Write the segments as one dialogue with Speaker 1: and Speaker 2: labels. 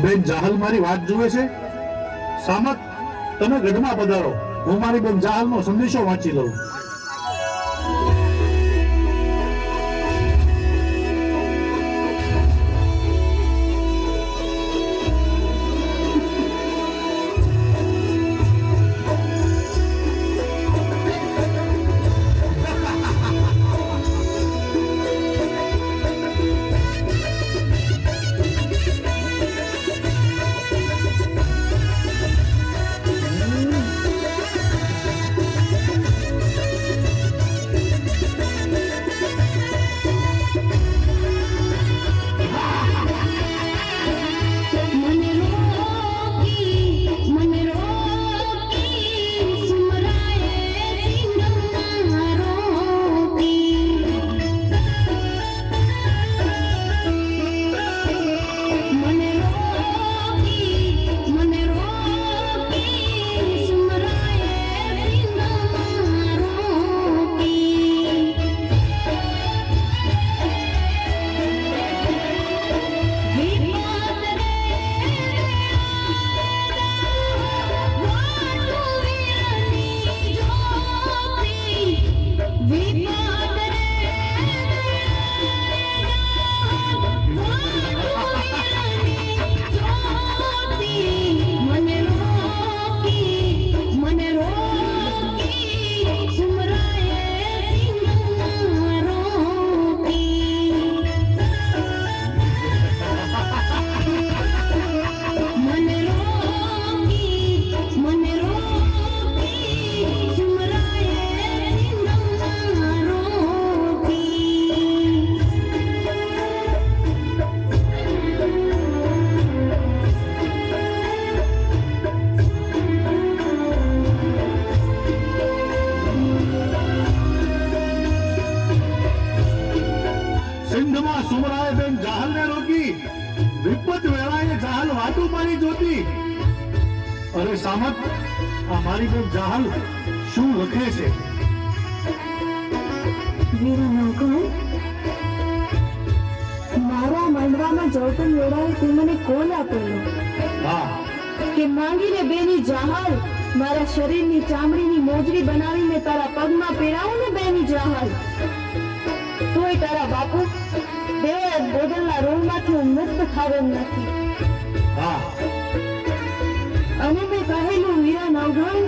Speaker 1: બેન જાહલ મારી વાત જુએ છે. સામત, તમે ગઢમાં પધારો, હું મારી બેન જાહલનો સંદેશો વાંચી લઉં. સિંધમાં સુમરાએ બેન જાહલને રોકી, વિપત વેળાએ જાહલ વાટું પાણી જોતી. અરે સામત, આ મારી બેન જાહલ શું લખે છે?
Speaker 2: મારા માંડવામાં જવતન વેળાએ તે મને કોલ આપેલો કે માંગીને બેની જાહલ, મારા શરીરની ચામડીની મોજડી બનાવીને તારા પગમાં પહેરાવું ને બેની જાહલ, તોય તારા બાપુ દેવ બોદલના ઋણમાંથી હું મુક્ત થાવેલ નથી. અને મેં કહેલું વીરા નવઘણ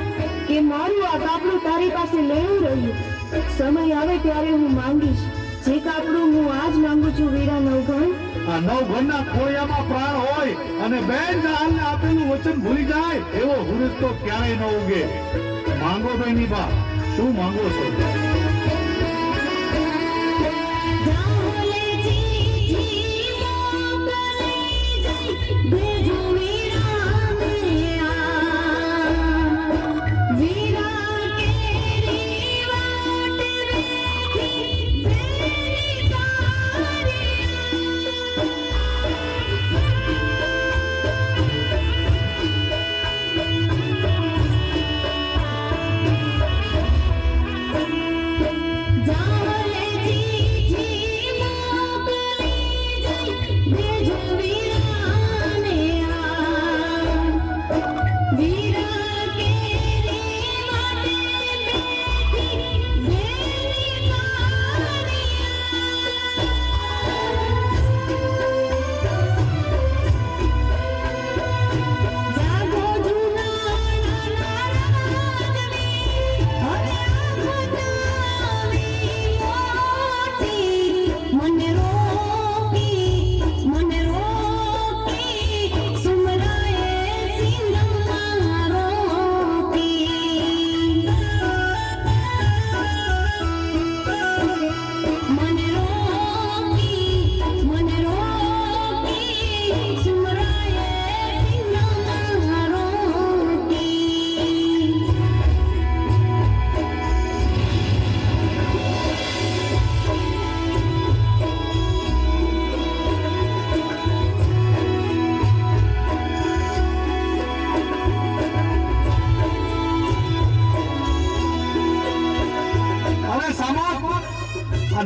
Speaker 2: કે મારું આ કાપડું તારી પાસે લેવું રહ્યું, સમય આવે ત્યારે હું માંગીશ. જે કાપડું હું આજ માંગુ છું વીરા નવઘણ,
Speaker 1: આ નવઘણના ખોળિયામાં પ્રાણ હોય અને બેન જાહલને આપેલું વચન ભૂલી જાય એવો હુરજ તો ક્યારેય ન ઉગે. માંગો બેની બા, શું માંગો છો?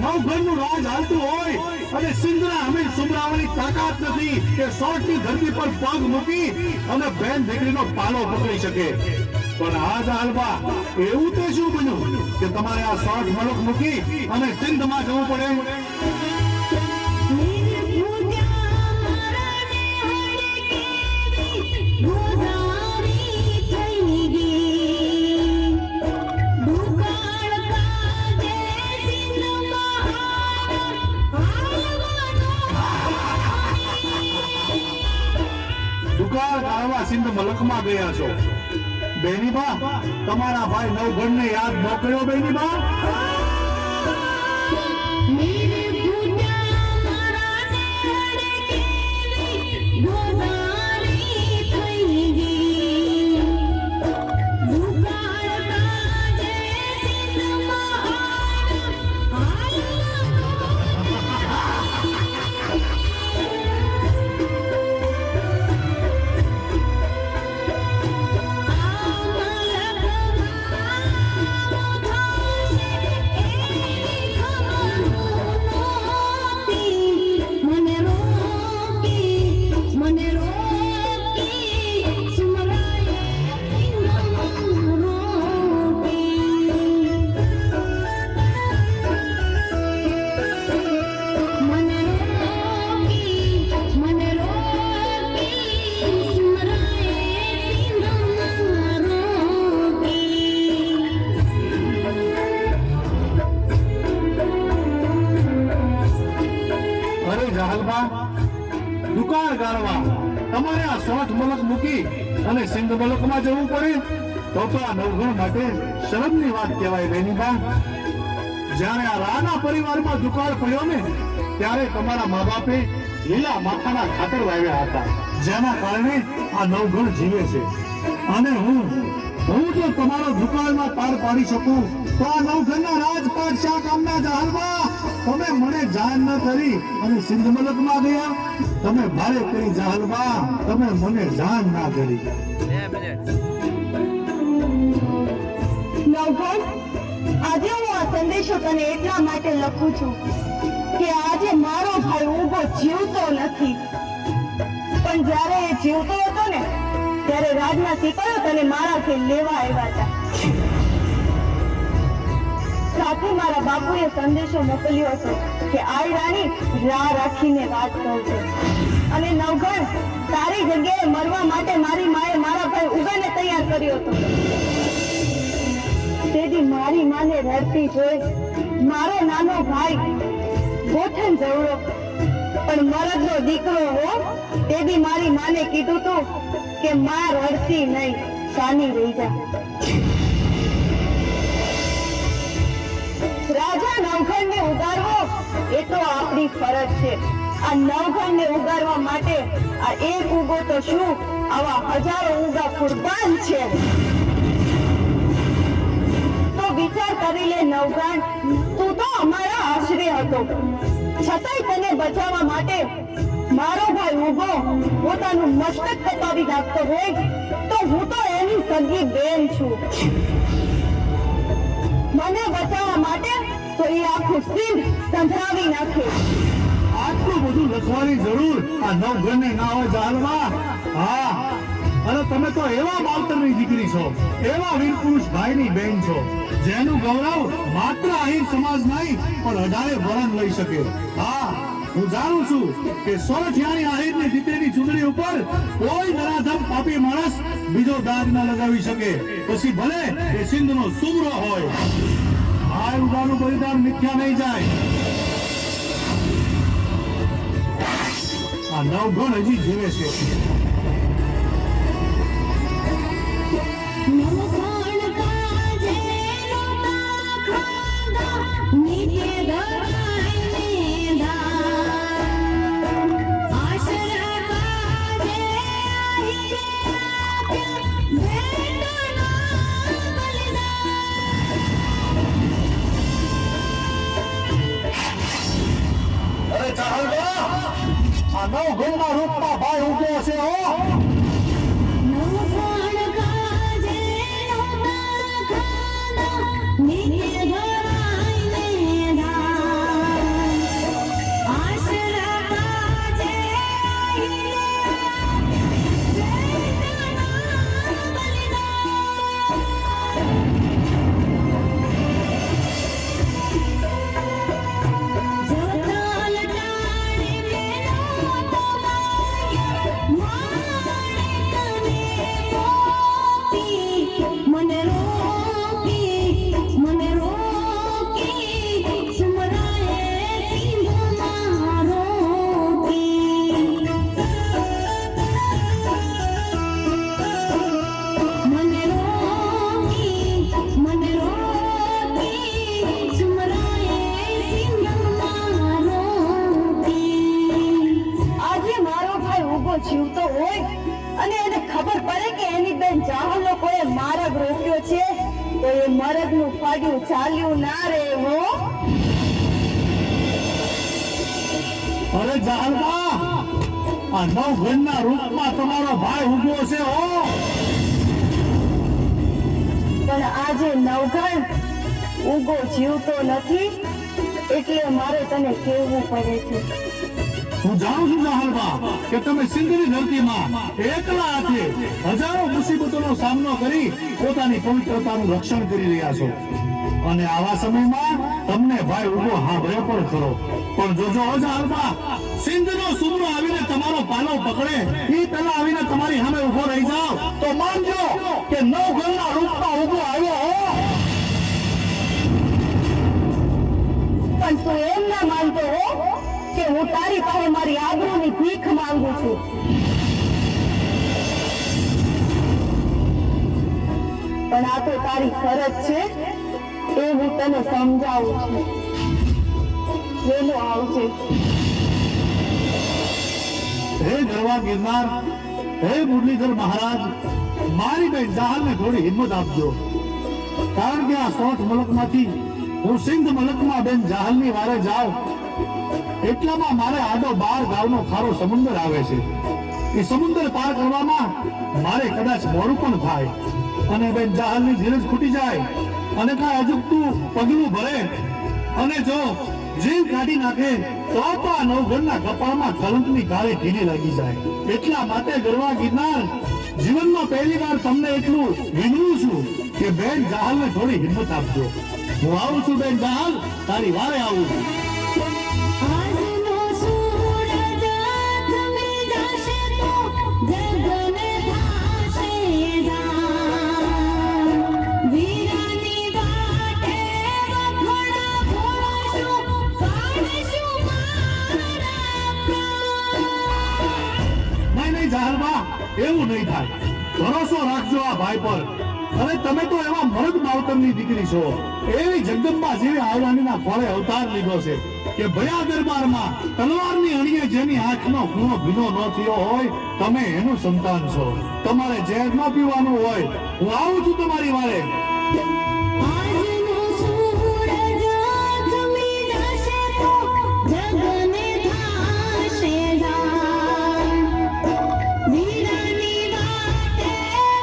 Speaker 1: નવઘણનું રાજ હાલતું હોય અને સિંધના અમીર સુમરાવાની તાકાત નથી કે સોટની ધરતી પર પગ મૂકી અને બેન દીકરીનો પાલો પકડી શકે. પણ આ જાહલબા એવું તે શું બન્યું કે તમારે આ સોટ મલક મૂકી અને સિંધમાં જવું પડે? દુકાળ ગાળવા સિંધ મલકમાં ગયા છો. બેનીબા, તમારા ભાઈ નવઘણને યાદ ન કર્યો? બેનીબા, દુકાળ ગાળવા તમારે આ સોઠ મલક મૂકી અને સિંધ મલકમાં જવું પડે તો આ નવઘણ માટે શરમની વાત કહેવાય. બેનીબા, જ્યારે આ રાણા પરિવારમાં દુકાળ પડ્યો ને ત્યારે તમારા મા બાપે લીલા માથાના ખાતર વાવ્યા હતા, જેના કારણે આ નવઘણ જીવે છે. અને હું જો તમારો દુકાળમાં પાર પાડી શકું તો આ નવઘણના રાજપાટ શા કામના? જાહલબા, તમે મને જાણ ન કરી અને સિંધ મલકમાં ગયા. તમે ભારે કરી જાહલબા, તમે મને જાણ ના કરી.
Speaker 2: નવઘણ, આજે હું આ સંદેશો તને એટલા માટે લખું છું કે આજે મારો ભાઈ ઉગો જીવતો નથી, પણ જ્યારે એ જીવતો હતો ને ત્યારે રાજના સિપાહીઓ તને મારાથી લેવા આવ્યા હતા. સાથે મારા બાપુએ સંદેશો મોકલ્યો હતો કે આઈ રાણી રાહ રાખીને વાત કરશે. અને નવઘણ, તારી જગ્યાએ મરવા માટે મારી માએ મારા ભાઈ ઉગાને તૈયાર કર્યો હતો. તેથી મારી માને રડતી જોઈ મારો નાનો ભાઈ ગોઠણ જવડો પણ મરદનો દીકરો હો, તેથી મારી માને કીધું તું કે માં રડતી નહીં, શાની રહી જા. રાજા નવઘણને ઉગારવો એ તો આપણી ફરજ છે. આ નવઘણને ઉગારવા માટે આ એક ઉગો તો શું, આવા હજારો ઉગા કુરબાન છે. તો વિચાર કરી લે નવઘણ, તું તો અમારા આશરે હતો, છતાંય તને બચાવવા માટે મારો ભાઈ ઉગો પોતાનું મસ્તક કપાવી નાખતો હોય તો હું તો એની સગી બેન છું. મને બચાવવા માટે તો એ આખું સિંધ સંભળાવી નાખે.
Speaker 1: આટલું બધું લખવાની જરૂર આ નવઘણને ના હોય જાહલબા? હા, અને તમે તો એવા માવતરની દીકરી છો, એવા વીર પુરુષ ભાઈની બેન છો, જેનું ગૌરવ માત્ર આહિર સમાજ નહીં પણ 18 વરણ લઈ શકે. હા, હું જાણું છું કે સોરઠિયાની આહિરની દીકરીની ચૂંટણી ઉપર કોઈ નરાધમ પાપી માણસ બીજો દાગ ન લગાવી શકે, પછી ભલે એ સિંધનો સુમરો હોય. આ ઉદાનું બલિદાન મિથ્યા નહીં જાય. આ નવઘણ હજી જીવે છે. નવઘણના રૂપમાં ભાઈ ઉભો છે હો.
Speaker 2: તો એ મરદનું ફાડ્યું ચાલ્યું ના રે હો.
Speaker 1: અરે જાહલબા, આ નવઘણના રૂપમાં તમારો ભાઈ ઊભો છે હો.
Speaker 2: પણ આજે નવઘણ ઉગો જીવતો નથી એટલે મારે તને કહેવું પડે છે.
Speaker 1: હું જાણું છું જાહલબા કે તમે સિંધની ધરતીમાં એકલા હાથે હજારો મુસીબતોનો સામનો કરી પોતાની પવિત્રતાનું રક્ષણ કરી રહ્યા છો, અને આવા સમયમાં તમને ભાઈ ઉભો હાંભળે પણ ખરો. પણ જોજો જાહલબા, સિંધનો સુમરો આવીને તમારો પાલો પકડે એ પહેલા આવીને તમારી સામે ઉભો રહી જાવ તો માનજો કે નવઘણના રૂપમાં ઉભો આવ્યો હો.
Speaker 2: પણ તું એમ ના માનતો હો કે હું તારી પાસે મારી આબરૂની ભીખ માંગુ છું. પણ આ તો તારી ફરજ છે એ હું તને સમજાવું છું. વેલો આવજે.
Speaker 1: હે ગરવા ગિરનાર, હે મુરલીધર મહારાજ, મારી બેન જાહલને થોડી હિંમત આપજો, કારણ કે આ 60 મલકમાંથી હું સિંધ મલકમાં બેન જાહલની વારે જાઉં એટલામાં મારે આડો 12 ગામનો ખારો સમુદ્ર આવે છે. એ સમુદ્ર પાર કરવામાં મારે કદાચ મોડું પણ થાય અને બેન જાહલની ધીરજ ખૂટી જાય અને કાંઈ અજુગતું પગલું ભરે અને જો જીવ કાઢી નાખે તો આ નવઘણના કપાળમાં કલંકની કાળી ઢીલી લાગી જાય. એટલા માટે ગરવા ગિરનાર, જીવનમાં પહેલી વાર તમને એટલું વિનવું છું કે બેન જાહલને થોડી હિંમત આપજો. હું આવું છું બેન જાહલ, તારી વારે આવું છું.
Speaker 3: આજનો સૂરજ થમી જશે તો જગને થાશે જાણ. વીરાની વાટે વખોડા ફોડશું, કાઢશું મારા પ્રાણ.
Speaker 1: નહીં જાહલબા, એવું નહીં થાય. ભરોસો રાખજો આ ભાઈ પર. અને તમે તો એવા મરદ માવતરની દીકરી છો, એવી જગદંબા જેવી આવડાનીના ખોળે અવતાર લીધો છે કે ભયા દરબારમાં તલવારની અણીએ જેની આંખનો ખૂણો ભીનો ન થયો હોય તમે એનું સંતાન છો. તમારે ઝેર ન પીવાનું હોય. હું આવું છું તમારી વારે.
Speaker 3: આજનો સૂરજ થમી જશે તો જગને થાશે જાણ. વીરાની વાટે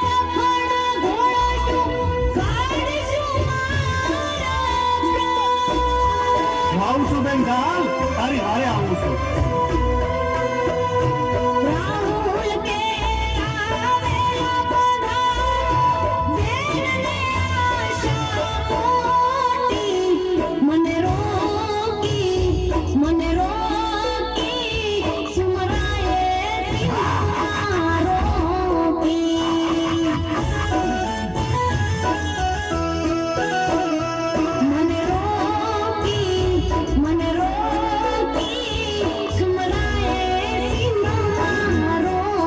Speaker 3: વખોડા ઘોળશું, કાઢશું મારા પ્રાણ.
Speaker 1: હું આવું છું બેન જાહલ, તારી વારે આવું છું.
Speaker 3: રાહુલ કે આવેલા પધાર, બેનને આશા મોટી. મને રોકી સુમરાએ સીમા રોકી. મને રોકી સુમરાએ સીમા રોકી.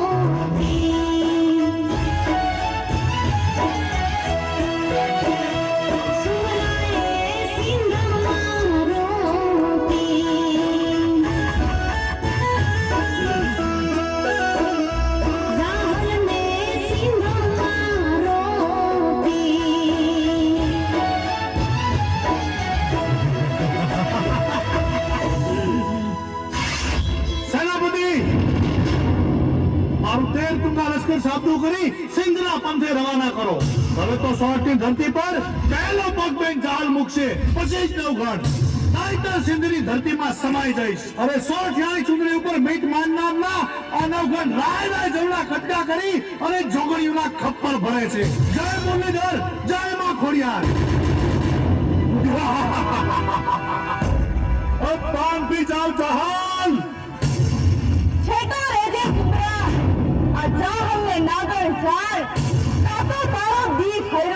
Speaker 3: સુમરાએ સીમા રોકી. જાહલને સીમા રોકી.
Speaker 1: સેનાપતિ, મારું 13 ટુકા લશ્કર સાબદું કરી સિંધના પંથે રવાના કરો. હવે તો 60ની ધરતી પર પહેલો પગ બેન જાહલ મૂકશે, પછી જ નવઘણ. નહીંતર સિંધની ધરતીમાં સમાઈ જઈશ. હવે 60 ચુંદડી ઉપર મીઠ માનનાર ના આ નવઘણ રાય રાય જવડા કટકા કરી અને જોગણીઓના ખપ્પર ભરે છે. જય મુરલીધર, જય માં ખોડિયાર. પાન પી જાઓ જાહલ.
Speaker 2: છેટો રેજે કુતરા, આ જાહલને નાગણ ચાર, કાં તો તારો દી ખોળે